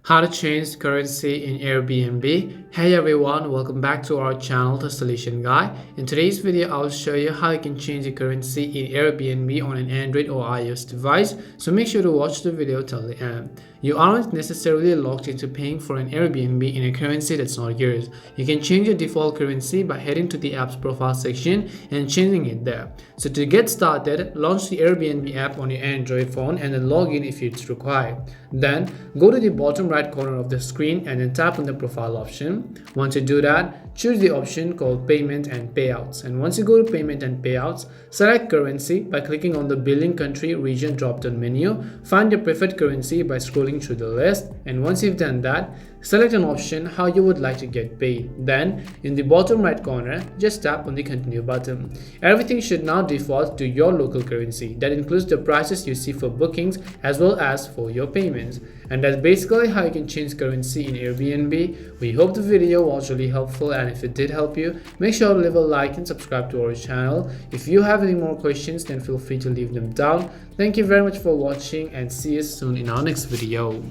How to change currency in Airbnb. Hey everyone, welcome back to our channel, The Solution Guy. In today's video, I'll show you how you can change the currency in Airbnb on an Android or iOS device. So make sure to watch the video till the end. You aren't necessarily locked into paying for an Airbnb in a currency that's not yours. You can change your default currency by heading to the app's profile section and changing it there. So to get started, launch the Airbnb app on your Android phone and then log in if it's required. Then go to the bottom right corner of the screen and then tap on the profile option. Once you do that, choose the option called payment and payouts. And once you go to payment and payouts, select currency by clicking on the billing country region drop-down menu. Find your preferred currency by scrolling through the list, and once you've done that, select an option how you would like to get paid. Then in the bottom right corner, just tap on the continue button. Everything should now default to your local currency. That includes the prices you see for bookings as well as for your payments. And that's basically how you can change currency in Airbnb. We hope the video was really helpful, and if it did help you, make sure to leave a like and subscribe to our channel. If you have any more questions, then feel free to leave them down. Thank you very much for watching and see you soon in our next video.